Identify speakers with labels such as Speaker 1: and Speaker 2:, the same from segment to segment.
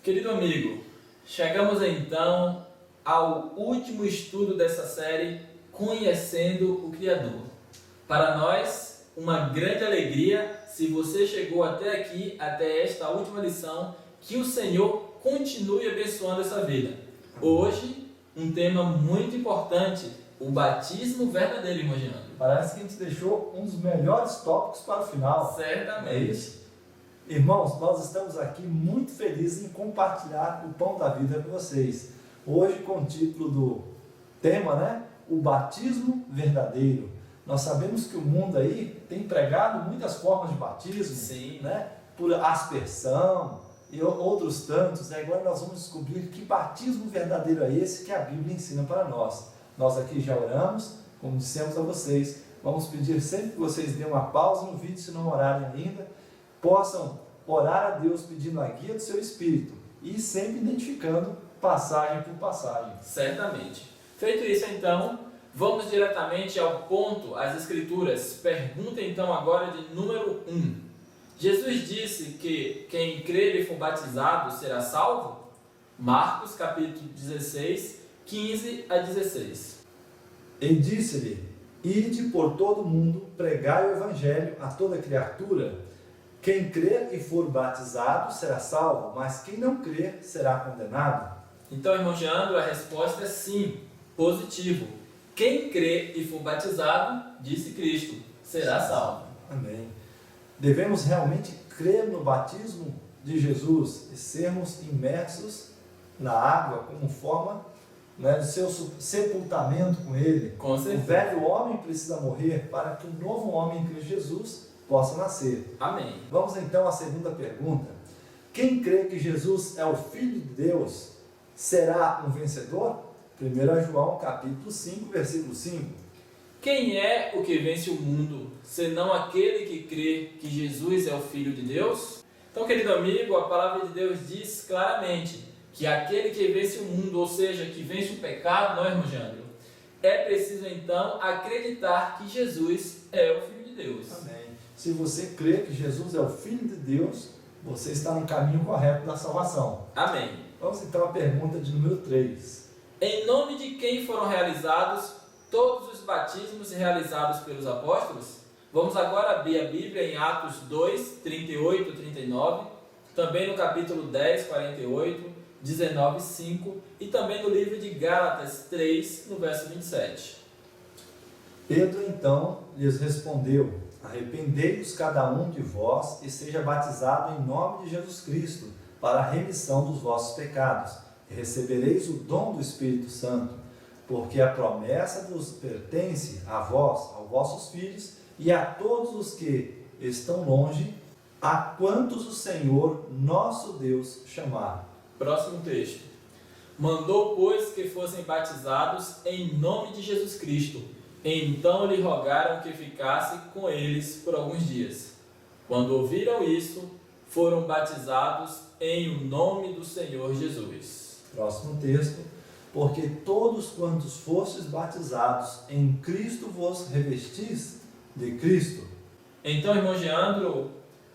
Speaker 1: Querido amigo, chegamos então ao último estudo dessa série, Conhecendo o Criador. Para nós, uma grande alegria se você chegou até aqui, até esta última lição, que o Senhor continue abençoando essa vida. Hoje, um tema muito importante, o batismo verdadeiro, irmão Jean.
Speaker 2: Parece que a gente deixou um dos melhores tópicos para o final.
Speaker 1: Certamente.
Speaker 2: É isso? Irmãos, nós estamos aqui muito felizes em compartilhar o pão da vida com vocês. Hoje com o título do tema, o batismo verdadeiro. Nós sabemos que o mundo aí tem pregado muitas formas de batismo,
Speaker 1: Sim.
Speaker 2: Por aspersão e outros tantos. Agora nós vamos descobrir que batismo verdadeiro é esse que a Bíblia ensina para nós. Nós aqui já oramos, como dissemos a vocês. Vamos pedir sempre que vocês dêem uma pausa no vídeo, se não orarem ainda, possam orar a Deus pedindo a guia do seu Espírito e sempre identificando passagem por passagem.
Speaker 1: Certamente. Feito isso então, vamos diretamente ao ponto, às Escrituras. Pergunta então agora de número 1. Jesus disse que quem crer e for batizado será salvo? Marcos capítulo 16, 15 a 16.
Speaker 2: E disse-lhe: Ide por todo o mundo, pregai o Evangelho a toda criatura. Quem crer e for batizado será salvo, mas quem não crer será condenado.
Speaker 1: Então, irmão Jeandro, a resposta é sim, positivo. Quem crer e for batizado, disse Cristo, será salvo.
Speaker 2: Amém. Devemos realmente crer no batismo de Jesus e sermos imersos na água como forma do seu sepultamento com Ele.
Speaker 1: Com certeza.
Speaker 2: O velho homem precisa morrer para que o novo homem em Cristo Jesus possa nascer.
Speaker 1: Amém.
Speaker 2: Vamos então à segunda pergunta. Quem crê que Jesus é o Filho de Deus será um vencedor? 1 João capítulo 5, versículo 5.
Speaker 1: Quem é o que vence o mundo, senão aquele que crê que Jesus é o Filho de Deus? Então, querido amigo, a palavra de Deus diz claramente que aquele que vence o mundo, ou seja, que vence o pecado, não é, irmão Jandro? É preciso então acreditar que Jesus é o Filho de Deus.
Speaker 2: Amém. Se você crê que Jesus é o Filho de Deus, você está no caminho correto da salvação.
Speaker 1: Amém.
Speaker 2: Vamos então à pergunta de número 3.
Speaker 1: Em nome de quem foram realizados todos os batismos realizados pelos apóstolos? Vamos agora abrir a Bíblia em Atos 2, 38 e 39, também no capítulo 10, 48, 19, 5 e também no livro de Gálatas 3, no verso 27.
Speaker 2: Pedro então lhes respondeu: Arrependei-vos cada um de vós e seja batizado em nome de Jesus Cristo para a remissão dos vossos pecados, e recebereis o dom do Espírito Santo, porque a promessa vos pertence a vós, aos vossos filhos e a todos os que estão longe, a quantos o Senhor nosso Deus chamar.
Speaker 1: Próximo texto. Mandou, pois, que fossem batizados em nome de Jesus Cristo. Então lhe rogaram que ficasse com eles por alguns dias. Quando ouviram isso, foram batizados em o nome do Senhor Jesus.
Speaker 2: Próximo texto. Porque todos quantos fostes batizados em Cristo vos revestis de Cristo.
Speaker 1: Então, irmão Geandro,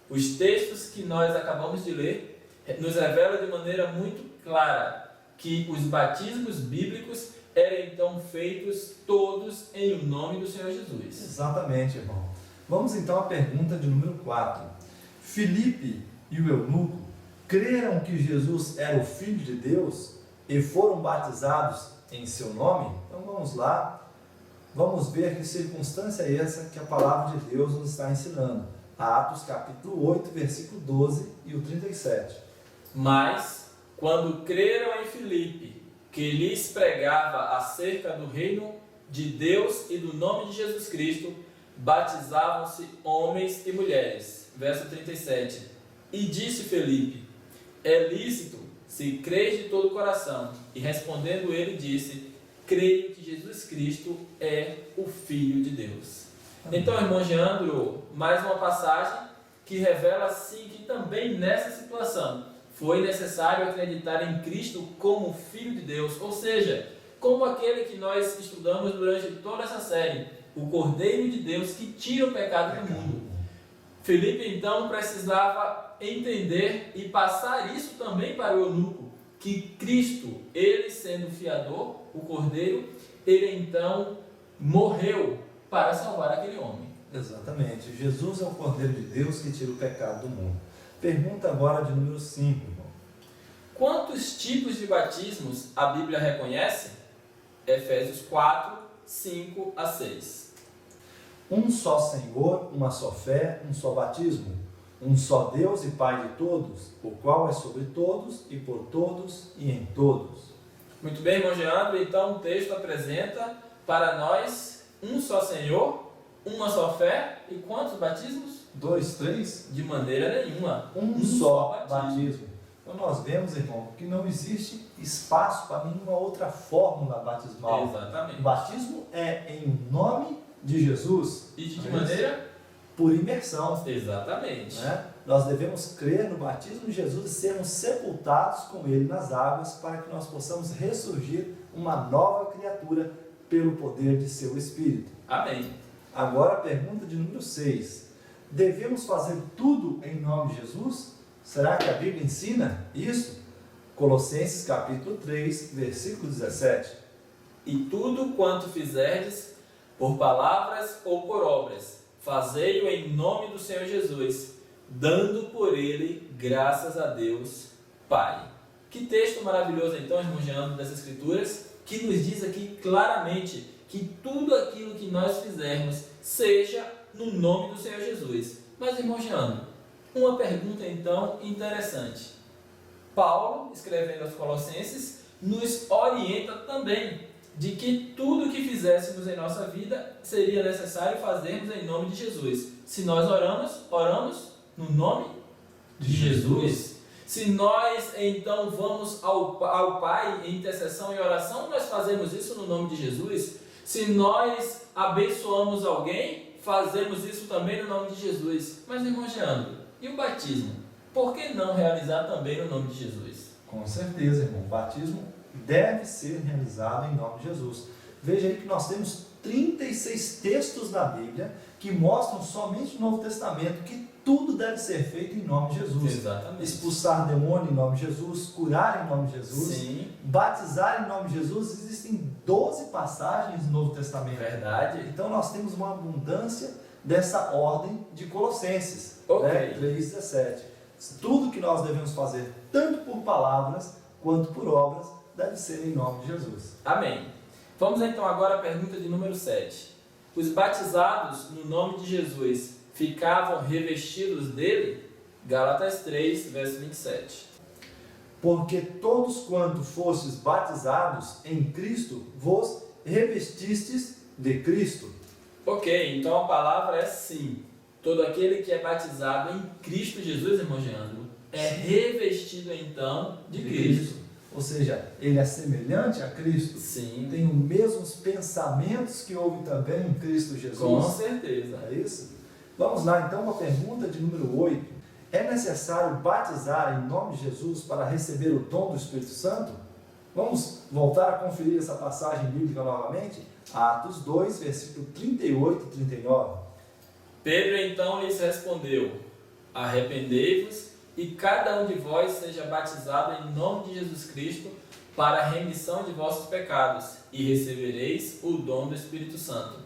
Speaker 1: os textos que nós acabamos de ler nos revelam de maneira muito clara que os batismos bíblicos eram então feitos todos em o nome do Senhor Jesus.
Speaker 2: Exatamente, irmão. Vamos então à pergunta de número 4. Filipe e o eunuco creram que Jesus era o Filho de Deus e foram batizados em seu nome? Então vamos lá, vamos ver que circunstância é essa que a palavra de Deus nos está ensinando. Atos capítulo 8, versículo 12 e o 37.
Speaker 1: Mas, quando creram em Filipe, que lhes pregava acerca do reino de Deus e do nome de Jesus Cristo, batizavam-se homens e mulheres. Verso 37. E disse Filipe: é lícito, se creis de todo o coração. E respondendo ele, disse: creio que Jesus Cristo é o Filho de Deus. Amém. Então, irmão Geandro, mais uma passagem que revela sim que também nessa situação foi necessário acreditar em Cristo como Filho de Deus, ou seja, como aquele que nós estudamos durante toda essa série, o Cordeiro de Deus que tira o pecado do mundo. Filipe então precisava entender e passar isso também para o eunuco, que Cristo, ele sendo fiador, o Cordeiro, ele então morreu para salvar aquele homem.
Speaker 2: Exatamente. Jesus é o Cordeiro de Deus que tira o pecado do mundo. Pergunta agora de número 5, irmão.
Speaker 1: Quantos tipos de batismos a Bíblia reconhece? Efésios 4, 5 a 6.
Speaker 2: Um só Senhor, uma só fé, um só batismo, um só Deus e Pai de todos, o qual é sobre todos e por todos e em todos.
Speaker 1: Muito bem, irmão Geandro, então o texto apresenta para nós um só Senhor, uma só fé e quantos batismos?
Speaker 2: 2, 3?
Speaker 1: De maneira nenhuma.
Speaker 2: Um só batismo. Então nós vemos, irmão, que não existe espaço para nenhuma outra fórmula batismal.
Speaker 1: Exatamente.
Speaker 2: O batismo é em nome de Jesus.
Speaker 1: E de que maneira?
Speaker 2: Por imersão.
Speaker 1: Exatamente.
Speaker 2: Né? Nós devemos crer no batismo de Jesus e sermos sepultados com Ele nas águas para que nós possamos ressurgir uma nova criatura pelo poder de seu Espírito.
Speaker 1: Amém.
Speaker 2: Agora a pergunta de número 6. Devemos fazer tudo em nome de Jesus? Será que a Bíblia ensina isso? Colossenses capítulo 3, versículo 17.
Speaker 1: E tudo quanto fizerdes, por palavras ou por obras, fazei-o em nome do Senhor Jesus, dando por ele graças a Deus Pai. Que texto maravilhoso então, irmão Jean, das Escrituras, que nos diz aqui claramente que tudo aquilo que nós fizermos seja no nome do Senhor Jesus. Mas, irmão Jean, uma pergunta então interessante. Paulo, escrevendo aos Colossenses, nos orienta também de que tudo que fizéssemos em nossa vida seria necessário fazermos em nome de Jesus. Se nós oramos no nome de Jesus. Se nós então vamos ao Pai em intercessão e oração, nós fazemos isso no nome de Jesus. Se nós abençoamos alguém, fazemos isso também no nome de Jesus. Mas, irmão Geandro, e o batismo? Por que não realizar também no nome de Jesus?
Speaker 2: Com certeza, irmão. O batismo deve ser realizado em nome de Jesus. Veja aí que nós temos 36 textos na Bíblia que mostram somente no Novo Testamento que tudo deve ser feito em nome de Jesus.
Speaker 1: Exatamente.
Speaker 2: Expulsar demônio em nome de Jesus, curar em nome de Jesus,
Speaker 1: Sim.
Speaker 2: batizar em nome de Jesus. Existem 12 passagens no Novo Testamento.
Speaker 1: Verdade.
Speaker 2: Então nós temos uma abundância dessa ordem de Colossenses,
Speaker 1: Ok.
Speaker 2: 3,17. Tudo que nós devemos fazer, tanto por palavras quanto por obras, deve ser em nome de Jesus.
Speaker 1: Amém. Vamos então agora à pergunta de número 7. Os batizados no nome de Jesus ficavam revestidos dele? Gálatas 3, verso 27.
Speaker 2: Porque todos quanto fostes batizados em Cristo, vos revestistes de Cristo.
Speaker 1: Ok, então a palavra é sim. Todo aquele que é batizado em Cristo Jesus, irmão Geandro, é revestido então de Cristo.
Speaker 2: Ou seja, ele é semelhante a Cristo.
Speaker 1: Sim.
Speaker 2: Tem os mesmos pensamentos que houve também em Cristo Jesus.
Speaker 1: Com certeza.
Speaker 2: É isso? Vamos lá então com a pergunta de número 8. É necessário batizar em nome de Jesus para receber o dom do Espírito Santo? Vamos voltar a conferir essa passagem bíblica novamente? Atos 2, versículo 38 e 39.
Speaker 1: Pedro então lhes respondeu: arrependei-vos e cada um de vós seja batizado em nome de Jesus Cristo para a remissão de vossos pecados, e recebereis o dom do Espírito Santo.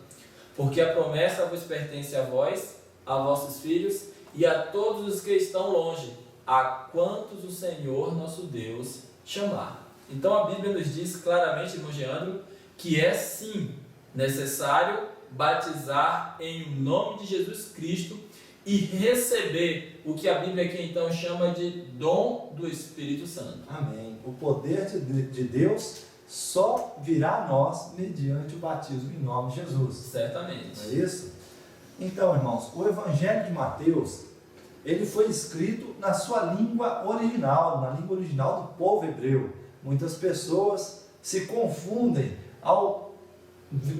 Speaker 1: Porque a promessa vos pertence a vós, a vossos filhos e a todos os que estão longe, a quantos o Senhor nosso Deus chamar. Então a Bíblia nos diz claramente, irmão Geandro, que é sim necessário batizar em nome de Jesus Cristo e receber o que a Bíblia aqui então chama de dom do Espírito Santo.
Speaker 2: Amém. O poder de Deus só virá a nós mediante o batismo em nome de Jesus.
Speaker 1: Certamente.
Speaker 2: Não é isso? Então, irmãos, o Evangelho de Mateus, ele foi escrito na sua língua original, na língua original do povo hebreu. Muitas pessoas se confundem ao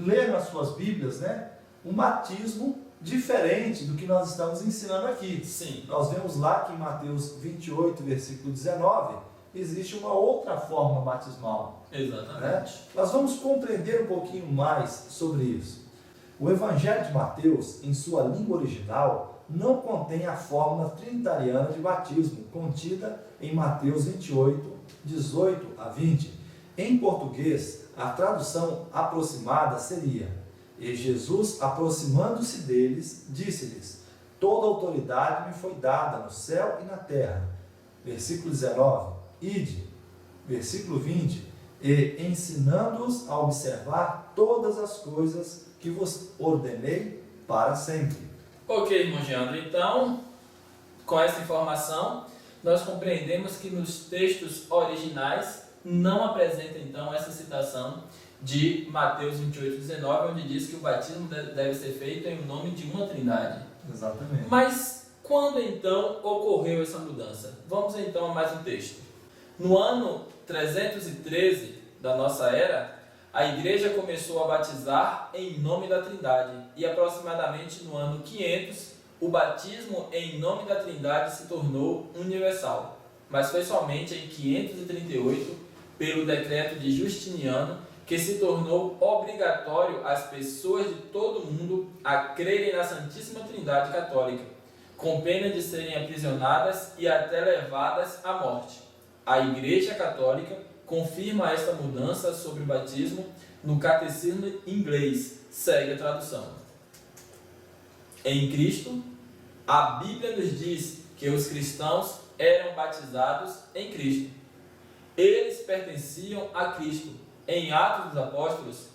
Speaker 2: ler nas suas Bíblias, né, um batismo diferente do que nós estamos ensinando aqui.
Speaker 1: Sim.
Speaker 2: Nós vemos lá que em Mateus 28, versículo 19, existe uma outra forma batismal.
Speaker 1: Exatamente.
Speaker 2: Né? Nós vamos compreender um pouquinho mais sobre isso. O Evangelho de Mateus, em sua língua original, não contém a fórmula trinitariana de batismo, contida em Mateus 28, 18 a 20. Em português, a tradução aproximada seria: E Jesus, aproximando-se deles, disse-lhes: Toda autoridade me foi dada no céu e na terra. Versículo 19: Ide. Versículo 20: E ensinando-os a observar todas as coisas que vos ordenei para sempre.
Speaker 1: Ok, irmão Geandro, então, com essa informação, nós compreendemos que nos textos originais não apresenta então essa citação de Mateus 28, 19, onde diz que o batismo deve ser feito em nome de uma trindade.
Speaker 2: Exatamente.
Speaker 1: Mas quando então ocorreu essa mudança? Vamos então a mais um texto. No ano 313 da nossa era, a igreja começou a batizar em nome da Trindade, e aproximadamente no ano 500, o batismo em nome da Trindade se tornou universal. Mas foi somente em 538, pelo decreto de Justiniano, que se tornou obrigatório às pessoas de todo o mundo a crerem na Santíssima Trindade Católica, com pena de serem aprisionadas e até levadas à morte. A Igreja Católica confirma esta mudança sobre o batismo no Catecismo inglês. Segue a tradução. Em Cristo, a Bíblia nos diz que os cristãos eram batizados em Cristo. Eles pertenciam a Cristo. Em Atos dos Apóstolos,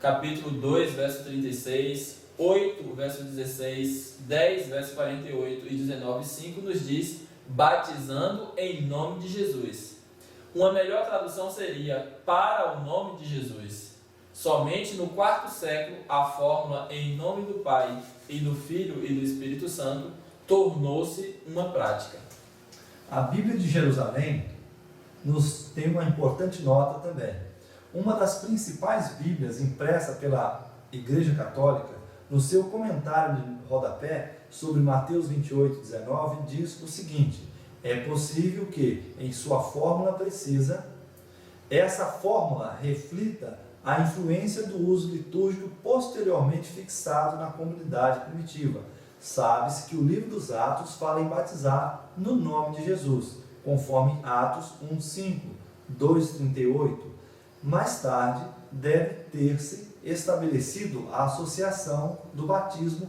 Speaker 1: capítulo 2, verso 36, 8, verso 16, 10, verso 48 e 19, 5, nos diz: batizando em nome de Jesus. Uma melhor tradução seria: para o nome de Jesus. Somente no quarto século, a fórmula em nome do Pai e do Filho e do Espírito Santo tornou-se uma prática.
Speaker 2: A Bíblia de Jerusalém nos tem uma importante nota também. Uma das principais Bíblias impressa pela Igreja Católica, no seu comentário de rodapé sobre Mateus 28, 19, diz o seguinte: é possível que, em sua fórmula precisa, essa fórmula reflita a influência do uso litúrgico posteriormente fixado na comunidade primitiva. Sabe-se que o livro dos Atos fala em batizar no nome de Jesus, conforme Atos 1:5, 2:38. Mais tarde, deve ter-se estabelecido a associação do batismo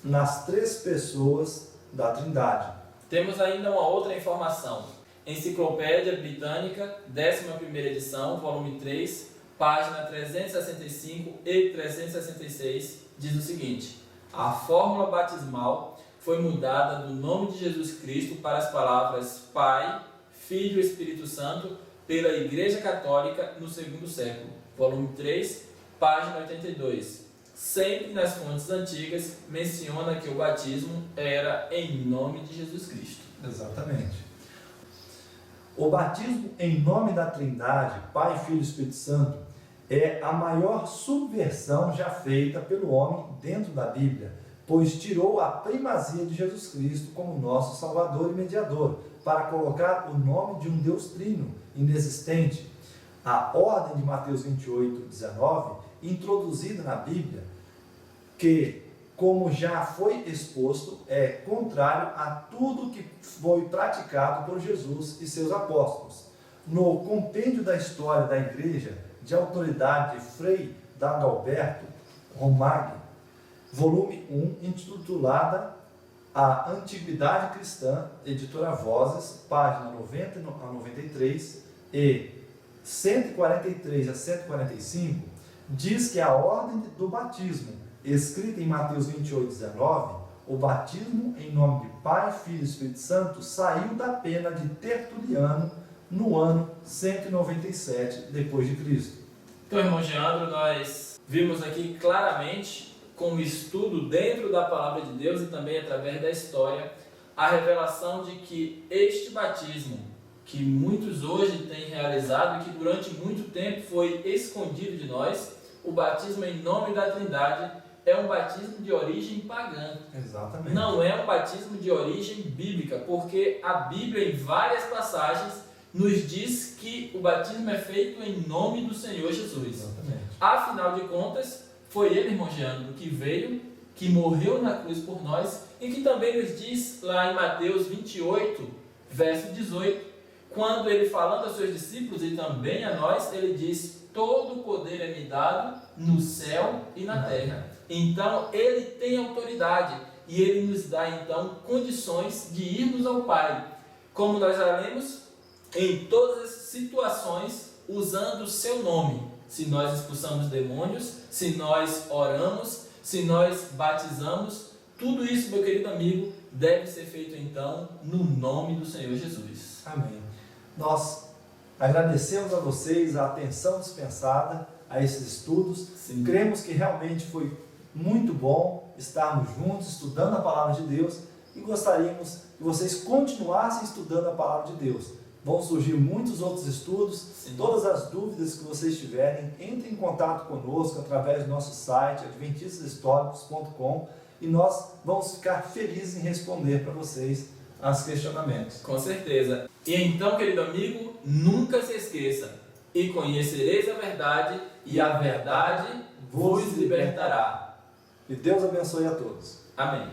Speaker 2: nas três pessoas da Trindade.
Speaker 1: Temos ainda uma outra informação. Enciclopédia Britânica, 11ª edição, volume 3, página 365 e 366, diz o seguinte: a fórmula batismal foi mudada do nome de Jesus Cristo para as palavras Pai, Filho e Espírito Santo pela Igreja Católica no segundo século, volume 3, página 82. Sempre nas fontes antigas menciona que o batismo era em nome de Jesus Cristo.
Speaker 2: Exatamente. O batismo em nome da Trindade, Pai, Filho e Espírito Santo, é a maior subversão já feita pelo homem dentro da Bíblia, pois tirou a primazia de Jesus Cristo como nosso Salvador e Mediador, para colocar o nome de um Deus trino, inexistente. A ordem de Mateus 28, 19, introduzida na Bíblia, que, como já foi exposto, é contrário a tudo que foi praticado por Jesus e seus apóstolos. No Compêndio da História da Igreja, de autoridade de Frei Dagobert Romagui, volume 1, intitulada A Antiguidade Cristã, editora Vozes, página 90 a 93 e 143 a 145, diz que a ordem do batismo, escrita em Mateus 28, 19, o batismo em nome de Pai, Filho e Espírito Santo, saiu da pena de Tertuliano no ano 197 depois de Cristo.
Speaker 1: Então, irmão Geandro, nós vimos aqui claramente, com o estudo dentro da Palavra de Deus e também através da história, a revelação de que este batismo, que muitos hoje têm realizado e que durante muito tempo foi escondido de nós, o batismo em nome da Trindade, é um batismo de origem pagã.
Speaker 2: Exatamente.
Speaker 1: Não é um batismo de origem bíblica, porque a Bíblia, em várias passagens, nos diz que o batismo é feito em nome do Senhor Jesus.
Speaker 2: Exatamente.
Speaker 1: Afinal de contas, foi ele, irmão Geandro, que veio, que morreu na cruz por nós e que também nos diz lá em Mateus 28, verso 18, quando ele falando aos seus discípulos e também a nós, ele diz: todo o poder é me dado no céu e na terra. Então ele tem autoridade e ele nos dá então condições de irmos ao Pai, como nós já lemos, em todas as situações, usando o seu nome. Se nós expulsamos demônios, se nós oramos, se nós batizamos, tudo isso, meu querido amigo, deve ser feito então no nome do Senhor Jesus.
Speaker 2: Amém. Nós agradecemos a vocês a atenção dispensada a esses estudos.
Speaker 1: Sim.
Speaker 2: Cremos que realmente foi muito bom estarmos juntos estudando a palavra de Deus e gostaríamos que vocês continuassem estudando a palavra de Deus. Vão surgir muitos outros estudos.
Speaker 1: Sim.
Speaker 2: Todas as dúvidas que vocês tiverem, entrem em contato conosco através do nosso site adventistashistoricos.com e nós vamos ficar felizes em responder para vocês os questionamentos.
Speaker 1: Com certeza. E então, querido amigo, nunca se esqueça: e conhecereis a verdade, e a verdade vos libertará.
Speaker 2: E Deus abençoe a todos.
Speaker 1: Amém.